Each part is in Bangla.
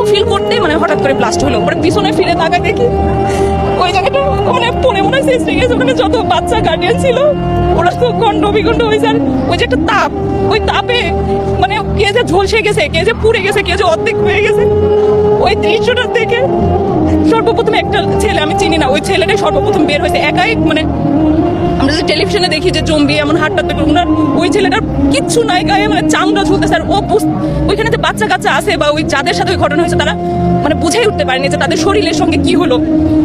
এরকম ফিল করতে মানে হঠাৎ করে ব্লাস্ট হলো। পরে পিছনে ফিরে তাকাই দেখি ওই জায়গাটা মানে মনে মনে শেষ হয়ে গেছে। ওখানে যত বাচ্চা গার্ডিয়ান ছিল ওরা তো গন্ড বিগন্ড হয়েছে। আর ওই যে একটা তাপ, ওই তাপে মানে কে যে ঝলসে গেছে, কে যে পুড়ে গেছে, কে যে অর্ধেক হয়ে গেছে। ওই দৃশ্যটা দেখে সর্বপ্রথম একটা ছেলে, আমি চিনি না, ওই ছেলেটাই সর্বপ্রথম বের হয়েছে একাই। মানে আমরা যে টেলিভিশনে দেখি যে জম্বি এমন হাটটা দেখে, ওনার ওই ছেলেটার কিচ্ছু নাই গায়ে, মানে চামড়া ঝুলতেছে। আর ও ওইখানে যে বাচ্চা কাচ্চা আছে বা ওই যাদের সাথে ওই ঘটনা হয়েছে তারা মানে বুঝেই উঠতে পারেনি যে তাদের শরীরের সঙ্গে কি হলো।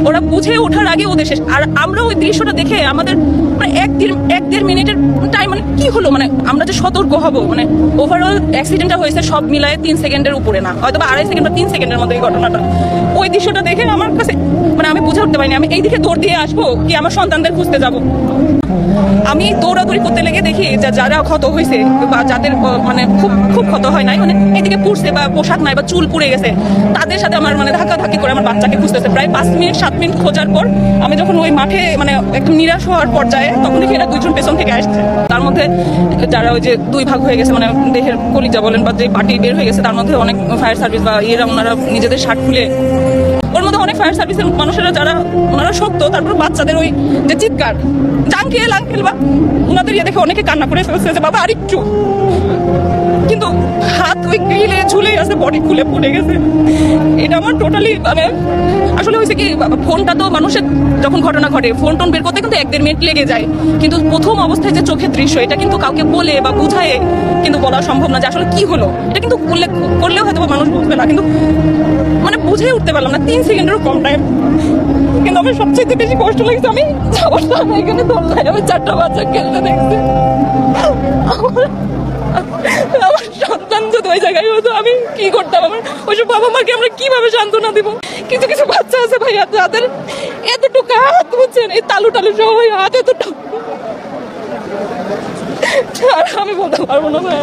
ওরা বুঝে ওঠার আগে ওদের শেষ। আর আমরা ওই দৃশ্যটা দেখে আমাদের মানে এক দেড় মিনিটের টাইম মানে কি হলো, মানে আমরা যে সতর্ক হব, মানে ওভারঅল অ্যাক্সিডেন্টটা হয়েছে সব মিলায় 3 সেকেন্ডের উপরে না, হয়তো বা 2.5 সেকেন্ড বা 3 সেকেন্ডের মধ্যে এই ঘটনাটা। ওই দৃশ্যটা দেখে আমার কাছে মানে আমি বুঝে উঠতে পারিনি আমি এই দিকে দৌড় দিয়ে আসবো কি আমার সন্তানদের খুঁজতে যাবো। আমি দৌড়াদৌড়ি করতে লেগে দেখি যে যারা ক্ষত হয়েছে বা যাদের মানে খুব খুব ক্ষত হয় নাই, মানে এদিকে পুড়ছে বা পোশাক নাই বা চুল পুড়ে গেছে, তাদের সাথে আমার মানে ধাক্কাধাক্কি করে আমার বাচ্চাকে খুঁজতেছে। প্রায় 5 মিনিট 7 মিনিট খোঁজার পর আমি যখন ওই মাঠে মানে একটু নিরাশ হওয়ার পর্যায়ে তখন দেখি এরা 2 জন পেছন থেকে আসছে। তার মধ্যে যারা ওই যে 2 ভাগ হয়ে গেছে, মানে দেহের কলিজা বলেন বা যে পার্টি বের হয়ে গেছে, তার মধ্যে অনেক ফায়ার সার্ভিস বা এরা ওনারা নিজেদের শার্ট খুলে, ওর মধ্যে অনেক ফায়ার সার্ভিসের মানুষেরা যারা ওনারা শক্ত, তারপর বাচ্চাদের ওই যে চিৎকার জাঙ্কিয়ে লাঙ্কেল বা ওনাদের ইয়ে দেখে অনেকে কান্না করে ফেলছে যে বাবা আরেকটু, কিন্তু হাত ওই গ্রিলে ঝুলে আছে, বডি খুলে পড়ে গেছে। এটা আমার টোটালি মানে আসলে হয়েছে কি, ফোনটা তো মানুষের যখন ঘটনা ঘটে ফোন টোন বের করতে কিন্তু 1-1.5 মিনিট লেগে যায়, কিন্তু প্রথম অবস্থায় যে চোখের দৃশ্য এটা কিন্তু কাউকে বলে বা বুঝায় কিন্তু বলা সম্ভব না যে আসলে কি হলো। এটা কিন্তু করলেও হয়তো মানুষ বুঝবে না, কিন্তু মানে বুঝে উঠতে পারলাম না 3 সেকেন্ডেরও কম টাইম। কিন্তু আমার সবচেয়ে বেশি কষ্ট লাগছে আমি যাওয়ার সময় এখানে দোলনায় আমি 4টা বাচ্চা খেলতে দেখছি। আমার সন্তান যদি ওই জায়গায় হতো আমি কি করতাম, আমার ওইসব বাবা মাকে আমরা কিভাবে সান্ত্বনা দিব। কিছু কিছু বাচ্চা আছে ভাই যাদের এতটুকু হাত বুঝছেন, এই তালু টালু সহ হাত এতটুকু, আর আমি বলতে পারবো না ভাই।